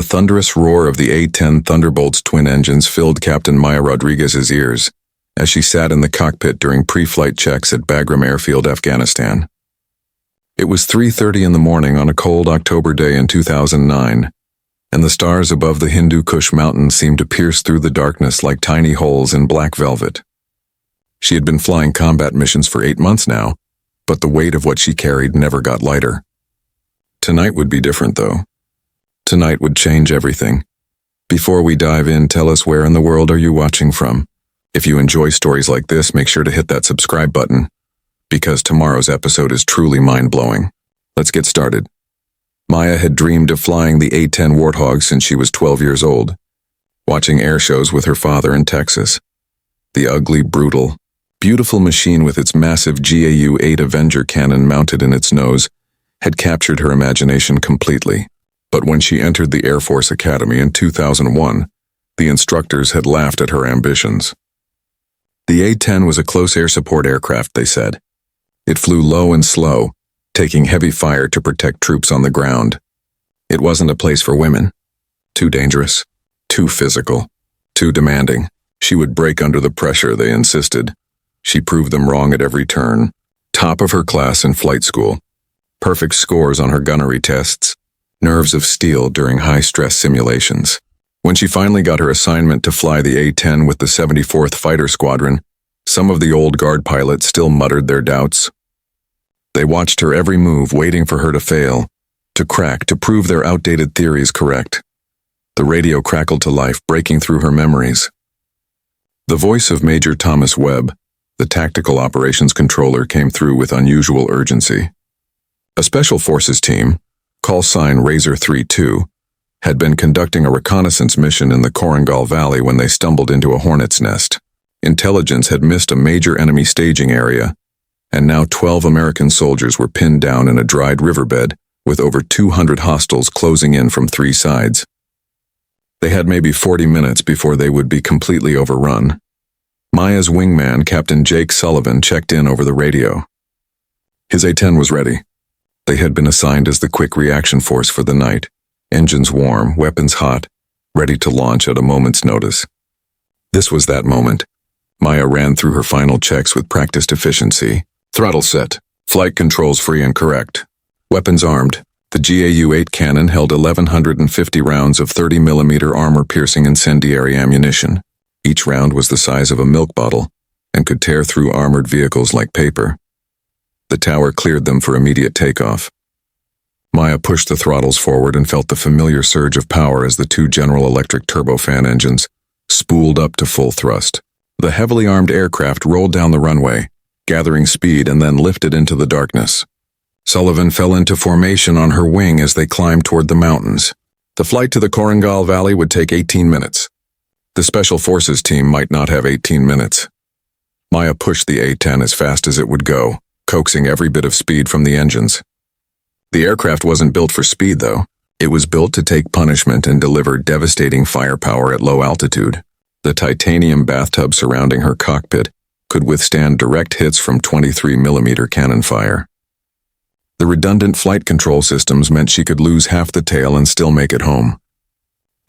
The thunderous roar of the A-10 Thunderbolt's twin engines filled Captain Maya Rodriguez's ears as she sat in the cockpit during pre-flight checks at Bagram Airfield, Afghanistan. It was 3:30 in the morning on a cold October day in 2009, and the stars above the Hindu Kush mountains seemed to pierce through the darkness like tiny holes in black velvet. She had been flying combat missions for 8 months now, but the weight of what she carried never got lighter. Tonight would be different, though. Tonight would change everything. Before we dive in, tell us where in the world are you watching from? If you enjoy stories like this, make sure to hit that subscribe button, because tomorrow's episode is truly mind-blowing. Let's get started. Maya had dreamed of flying the A-10 Warthog since she was 12 years old, watching air shows with her father in Texas. The ugly, brutal, beautiful machine with its massive GAU-8 Avenger cannon mounted in its nose had captured her imagination completely. But when she entered the Air Force Academy in 2001, the instructors had laughed at her ambitions. The A-10 was a close air support aircraft, they said. It flew low and slow, taking heavy fire to protect troops on the ground. It wasn't a place for women. Too dangerous, too physical, too demanding. She would break under the pressure, they insisted. She proved them wrong at every turn. Top of her class in flight school. Perfect scores on her gunnery tests. Nerves of steel during high-stress simulations. When she finally got her assignment to fly the A-10 with the 74th Fighter Squadron, some of the old guard pilots still muttered their doubts. They watched her every move, waiting for her to fail, to crack, to prove their outdated theories correct. The radio crackled to life, breaking through her memories. The voice of Major Thomas Webb, the tactical operations controller, came through with unusual urgency. A special forces team, call sign Razor 3-2, had been conducting a reconnaissance mission in the Korangal Valley when they stumbled into a hornet's nest. Intelligence had missed a major enemy staging area, and now 12 American soldiers were pinned down in a dried riverbed with over 200 hostiles closing in from 3 sides. They had maybe 40 minutes before they would be completely overrun. Maya's wingman, Captain Jake Sullivan, checked in over the radio. His A-10 was ready. They had been assigned as the quick reaction force for the night, engines warm, weapons hot, ready to launch at a moment's notice. This was that moment. Maya ran through her final checks with practiced efficiency. Throttle set, flight controls free and correct. Weapons armed. The GAU-8 cannon held 1,150 rounds of 30mm armor-piercing incendiary ammunition. Each round was the size of a milk bottle and could tear through armored vehicles like paper. The tower cleared them for immediate takeoff. Maya pushed the throttles forward and felt the familiar surge of power as the 2 General Electric turbofan engines spooled up to full thrust. The heavily armed aircraft rolled down the runway, gathering speed, and then lifted into the darkness. Sullivan fell into formation on her wing as they climbed toward the mountains. The flight to the Korangal Valley would take 18 minutes. The Special Forces team might not have 18 minutes. Maya pushed the A-10 as fast as it would go, coaxing every bit of speed from the engines. The aircraft wasn't built for speed, though. It was built to take punishment and deliver devastating firepower at low altitude. The titanium bathtub surrounding her cockpit could withstand direct hits from 23mm cannon fire. The redundant flight control systems meant she could lose half the tail and still make it home.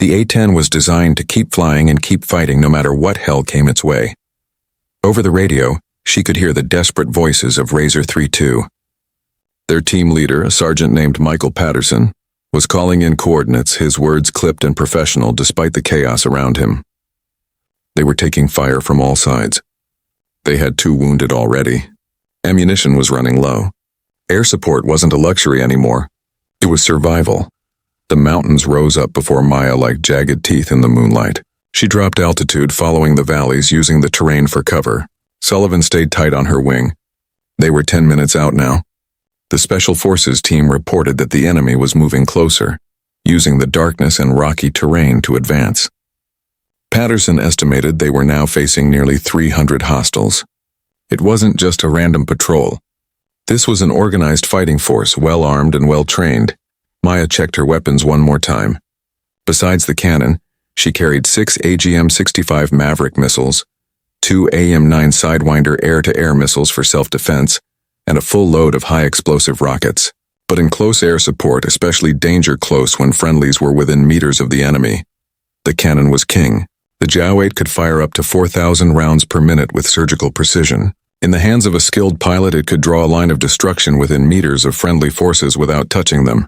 The A-10 was designed to keep flying and keep fighting no matter what hell came its way. Over the radio, she could hear the desperate voices of Razor 3-2. Their team leader, a sergeant named Michael Patterson, was calling in coordinates, his words clipped and professional despite the chaos around him. They were taking fire from all sides. They had 2 wounded already. Ammunition was running low. Air support wasn't a luxury anymore. It was survival. The mountains rose up before Maya like jagged teeth in the moonlight. She dropped altitude following the valleys, using the terrain for cover. Sullivan stayed tight on her wing. They were 10 minutes out now. The Special Forces team reported that the enemy was moving closer, using the darkness and rocky terrain to advance. Patterson estimated they were now facing nearly 300 hostiles. It wasn't just a random patrol. This was an organized fighting force, well-armed and well-trained. Maya checked her weapons one more time. Besides the cannon, she carried 6 AGM-65 Maverick missiles, 2 AIM-9 Sidewinder air-to-air missiles for self-defense, and a full load of high-explosive rockets. but in close air support, especially danger close when friendlies were within meters of the enemy. The cannon was king. The JAW-8 could fire up to 4,000 rounds per minute with surgical precision. In the hands of a skilled pilot, it could draw a line of destruction within meters of friendly forces without touching them.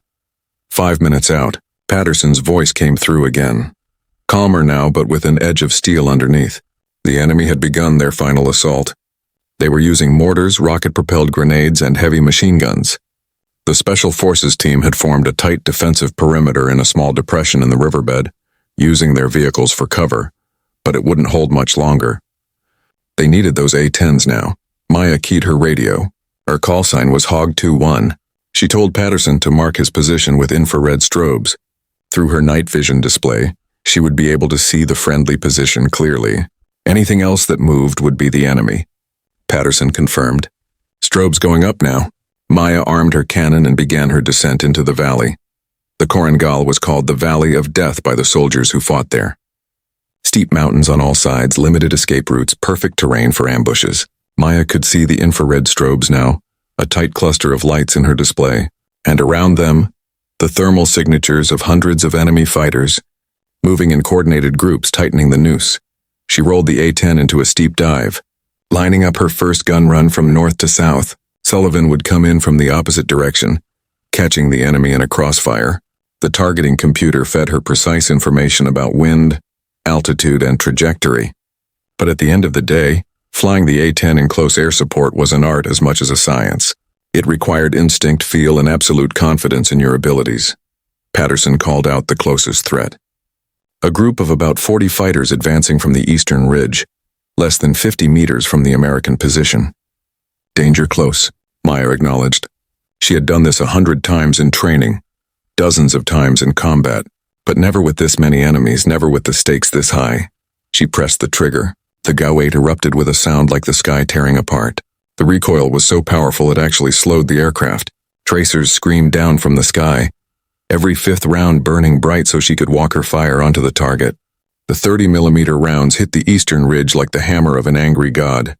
5 minutes out, Patterson's voice came through again. Calmer now, but with an edge of steel underneath. The enemy had begun their final assault. They were using mortars, rocket-propelled grenades, and heavy machine guns. The Special Forces team had formed a tight defensive perimeter in a small depression in the riverbed, using their vehicles for cover, but it wouldn't hold much longer. They needed those A-10s now. Maya keyed her radio. Her call sign was Hog-21. She told Patterson to mark his position with infrared strobes. Through her night vision display, she would be able to see the friendly position clearly. Anything else that moved would be the enemy. Patterson confirmed. Strobes going up now. Maya armed her cannon and began her descent into the valley. The Korengal was called the Valley of Death by the soldiers who fought there. Steep mountains on all sides, limited escape routes, perfect terrain for ambushes. Maya could see the infrared strobes now, a tight cluster of lights in her display, and around them, the thermal signatures of hundreds of enemy fighters, moving in coordinated groups, tightening the noose. She rolled the A-10 into a steep dive. Lining up her first gun run from north to south, Sullivan would come in from the opposite direction, catching the enemy in a crossfire. The targeting computer fed her precise information about wind, altitude, and trajectory. But at the end of the day, flying the A-10 in close air support was an art as much as a science. It required instinct, feel, and absolute confidence in your abilities. Patterson called out the closest threat. A group of about 40 fighters advancing from the eastern ridge, less than 50 meters from the American position. Danger close, Maya acknowledged. She had done this 100 times in training, dozens of times in combat, but never with this many enemies, never with the stakes this high. She pressed the trigger. The JAW-8 erupted with a sound like the sky tearing apart. The recoil was so powerful it actually slowed the aircraft. Tracers screamed down from the sky, every fifth round burning bright so she could walk her fire onto the target. The 30mm rounds hit the eastern ridge like the hammer of an angry god.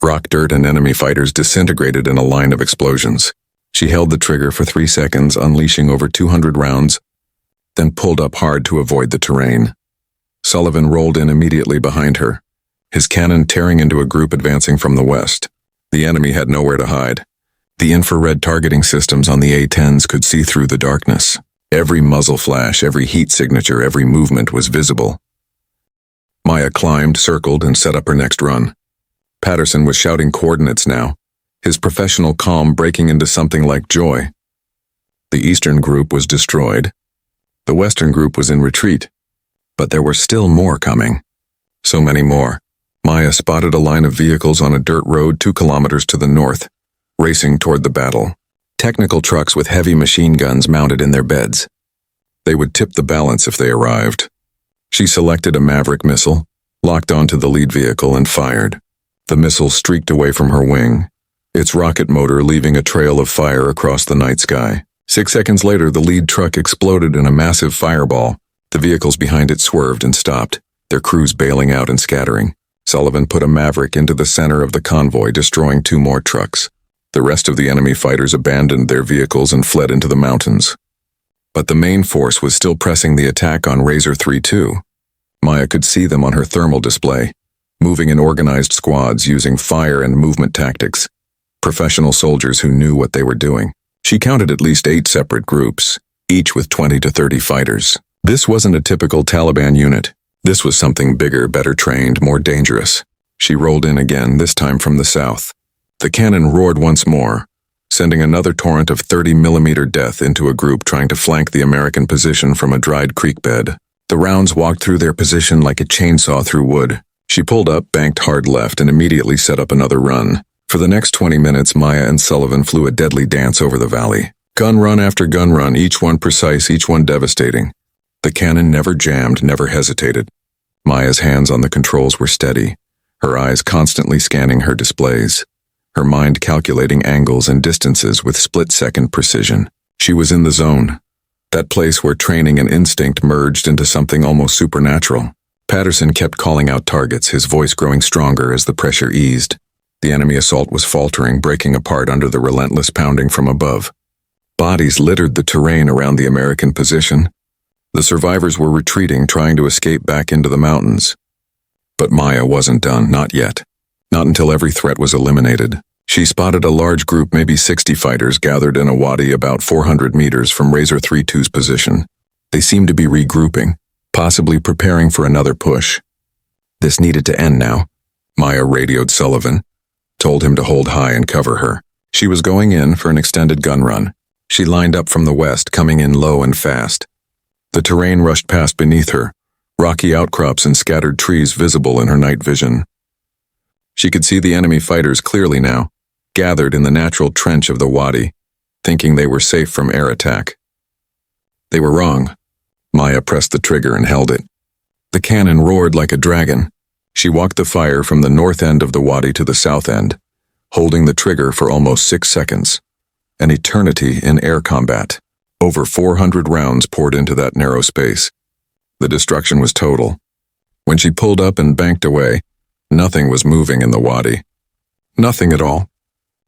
Rock, dirt, and enemy fighters disintegrated in a line of explosions. She held the trigger for 3 seconds, unleashing over 200 rounds, then pulled up hard to avoid the terrain. Sullivan rolled in immediately behind her, his cannon tearing into a group advancing from the west. The enemy had nowhere to hide. The infrared targeting systems on the A-10s could see through the darkness. Every muzzle flash, every heat signature, every movement was visible. Maya climbed, circled, and set up her next run. Patterson was shouting coordinates now, his professional calm breaking into something like joy. The eastern group was destroyed. The western group was in retreat. But there were still more coming. So many more. Maya spotted a line of vehicles on a dirt road 2 kilometers to the north, racing toward the battle. Technical trucks with heavy machine guns mounted in their beds. They would tip the balance if they arrived. She selected a Maverick missile, locked onto the lead vehicle, and fired. The missile streaked away from her wing, its rocket motor leaving a trail of fire across the night sky. 6 seconds later, the lead truck exploded in a massive fireball. The vehicles behind it swerved and stopped, their crews bailing out and scattering. Sullivan put a Maverick into the center of the convoy, destroying 2 more trucks. The rest of the enemy fighters abandoned their vehicles and fled into the mountains. But the main force was still pressing the attack on Razor 3-2. Maya could see them on her thermal display, moving in organized squads using fire and movement tactics. Professional soldiers who knew what they were doing. She counted at least 8 separate groups, each with 20 to 30 fighters. This wasn't a typical Taliban unit. This was something bigger, better trained, more dangerous. She rolled in again, this time from the south. The cannon roared once more, sending another torrent of 30mm death into a group trying to flank the American position from a dried creek bed. The rounds walked through their position like a chainsaw through wood. She pulled up, banked hard left, and immediately set up another run. For the next 20 minutes, Maya and Sullivan flew a deadly dance over the valley. Gun run after gun run, each one precise, each one devastating. The cannon never jammed, never hesitated. Maya's hands on the controls were steady, her eyes constantly scanning her displays, her mind calculating angles and distances with split-second precision. She was in the zone, that place where training and instinct merged into something almost supernatural. Patterson kept calling out targets, his voice growing stronger as the pressure eased. The enemy assault was faltering, breaking apart under the relentless pounding from above. Bodies littered the terrain around the American position. The survivors were retreating, trying to escape back into the mountains. But Maya wasn't done, not yet. Not until every threat was eliminated. She spotted a large group, maybe 60 fighters, gathered in a wadi about 400 meters from Razor 3-2's position. They seemed to be regrouping, possibly preparing for another push. This needed to end now. Maya radioed Sullivan, told him to hold high and cover her. She was going in for an extended gun run. She lined up from the west, coming in low and fast. The terrain rushed past beneath her, rocky outcrops and scattered trees visible in her night vision. She could see the enemy fighters clearly now, gathered in the natural trench of the wadi, thinking they were safe from air attack. They were wrong. Maya pressed the trigger and held it. The cannon roared like a dragon. She walked the fire from the north end of the wadi to the south end, holding the trigger for almost 6 seconds. An eternity in air combat. Over 400 rounds poured into that narrow space. The destruction was total. When she pulled up and banked away, nothing was moving in the wadi. Nothing at all.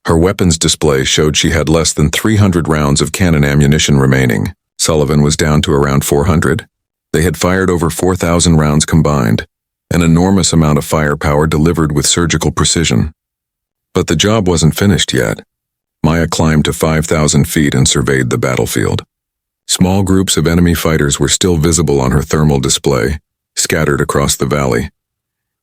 Her weapons display showed she had less than 300 rounds of cannon ammunition remaining. Sullivan was down to around 400. They had fired over 4,000 rounds combined, an enormous amount of firepower delivered with surgical precision. But the job wasn't finished yet. Maya climbed to 5,000 feet and surveyed the battlefield. Small groups of enemy fighters were still visible on her thermal display, scattered across the valley.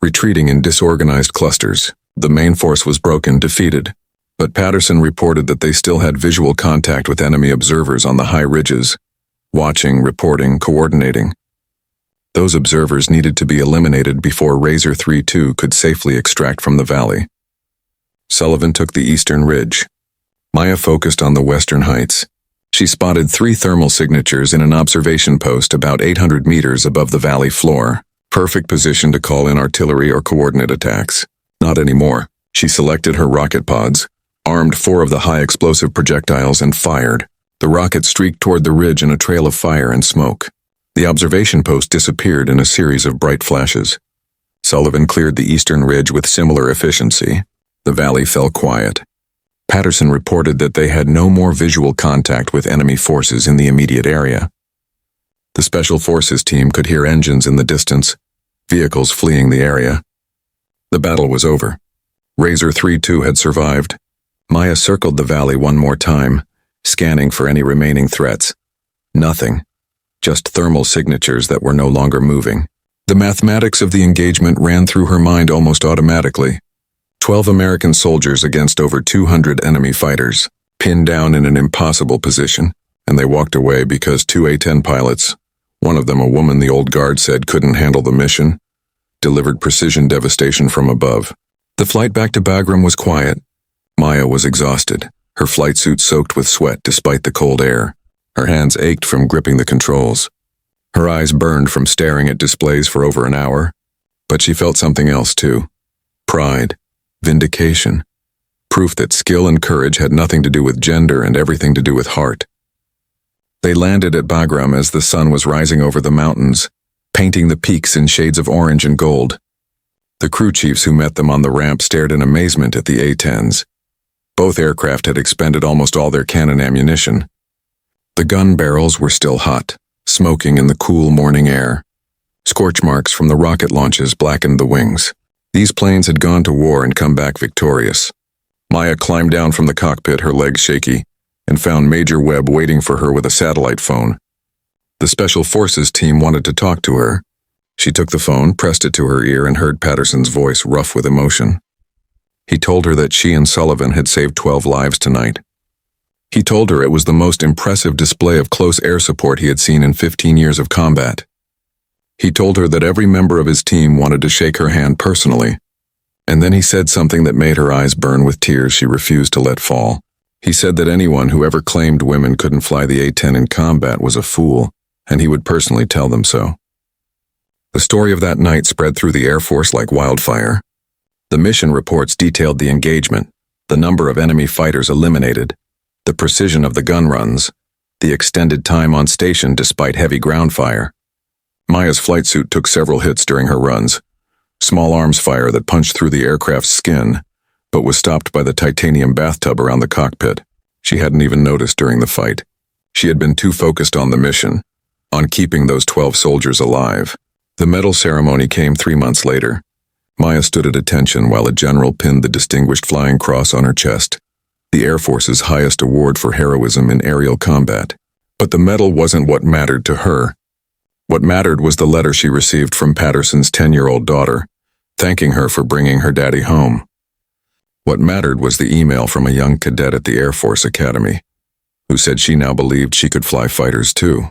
Retreating in disorganized clusters, the main force was broken, defeated. But Patterson reported that they still had visual contact with enemy observers on the high ridges, watching, reporting, coordinating. Those observers needed to be eliminated before Razor 3-2 could safely extract from the valley. Sullivan took the eastern ridge. Maya focused on the western heights. She spotted 3 thermal signatures in an observation post about 800 meters above the valley floor. Perfect position to call in artillery or coordinate attacks. Not anymore. She selected her rocket pods, armed 4 of the high explosive projectiles, and fired. The rocket streaked toward the ridge in a trail of fire and smoke. The observation post disappeared in a series of bright flashes. Sullivan cleared the eastern ridge with similar efficiency. The valley fell quiet. Patterson reported that they had no more visual contact with enemy forces in the immediate area. The Special Forces team could hear engines in the distance, vehicles fleeing the area. The battle was over. Razor 3-2 had survived. Maya circled the valley one more time, scanning for any remaining threats. Nothing. Just thermal signatures that were no longer moving. The mathematics of the engagement ran through her mind almost automatically. 12 American soldiers against over 200 enemy fighters, pinned down in an impossible position, and they walked away because 2 A-10 pilots, one of them a woman the old guard said couldn't handle the mission, delivered precision devastation from above. The flight back to Bagram was quiet. Maya was exhausted, her flight suit soaked with sweat despite the cold air. Her hands ached from gripping the controls. Her eyes burned from staring at displays for over an hour. But she felt something else too. Pride. Vindication. Proof that skill and courage had nothing to do with gender and everything to do with heart. They landed at Bagram as the sun was rising over the mountains, painting the peaks in shades of orange and gold. The crew chiefs who met them on the ramp stared in amazement at the A-10s. Both aircraft had expended almost all their cannon ammunition. The gun barrels were still hot, smoking in the cool morning air. Scorch marks from the rocket launches blackened the wings. These planes had gone to war and come back victorious. Maya climbed down from the cockpit, her legs shaky, and found Major Webb waiting for her with a satellite phone. The Special Forces team wanted to talk to her. She took the phone, pressed it to her ear, and heard Patterson's voice rough with emotion. He told her that she and Sullivan had saved 12 lives tonight. He told her it was the most impressive display of close air support he had seen in 15 years of combat. He told her that every member of his team wanted to shake her hand personally. And then he said something that made her eyes burn with tears she refused to let fall. He said that anyone who ever claimed women couldn't fly the A-10 in combat was a fool, and he would personally tell them so. The story of that night spread through the Air Force like wildfire. The mission reports detailed the engagement, the number of enemy fighters eliminated, the precision of the gun runs, the extended time on station despite heavy ground fire. Maya's flight suit took several hits during her runs, small arms fire that punched through the aircraft's skin, but was stopped by the titanium bathtub around the cockpit. She hadn't even noticed during the fight. She had been too focused on the mission, on keeping those 12 soldiers alive. The medal ceremony came 3 months later. Maya stood at attention while a general pinned the Distinguished Flying Cross on her chest, the Air Force's highest award for heroism in aerial combat. But the medal wasn't what mattered to her. What mattered was the letter she received from Patterson's 10-year-old daughter, thanking her for bringing her daddy home. What mattered was the email from a young cadet at the Air Force Academy, who said she now believed she could fly fighters too.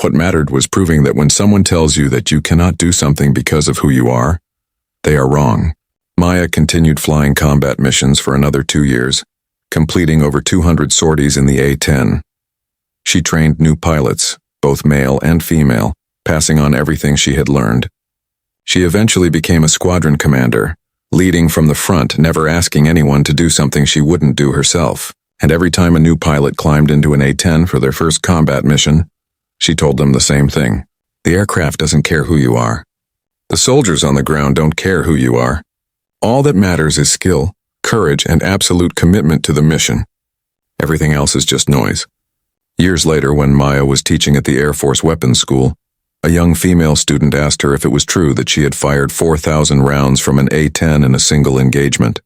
What mattered was proving that when someone tells you that you cannot do something because of who you are, they are wrong. Maya continued flying combat missions for another 2 years, completing over 200 sorties in the A-10. She trained new pilots, both male and female, passing on everything she had learned. She eventually became a squadron commander, leading from the front, never asking anyone to do something she wouldn't do herself. And every time a new pilot climbed into an A-10 for their first combat mission, she told them the same thing. The aircraft doesn't care who you are. The soldiers on the ground don't care who you are. All that matters is skill, courage, and absolute commitment to the mission. Everything else is just noise. Years later, when Maya was teaching at the Air Force Weapons School, a young female student asked her if it was true that she had fired 4,000 rounds from an A-10 in a single engagement.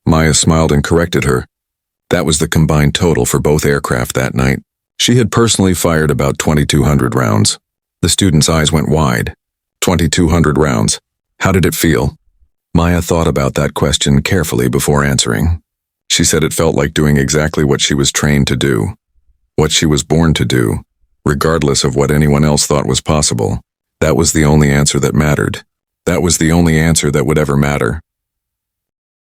Maya smiled and corrected her. That was the combined total for both aircraft that night. She had personally fired about 2,200 rounds. The student's eyes went wide. 2,200 rounds. How did it feel? Maya thought about that question carefully before answering. She said it felt like doing exactly what she was trained to do, what she was born to do, regardless of what anyone else thought was possible. That was the only answer that mattered. That was the only answer that would ever matter.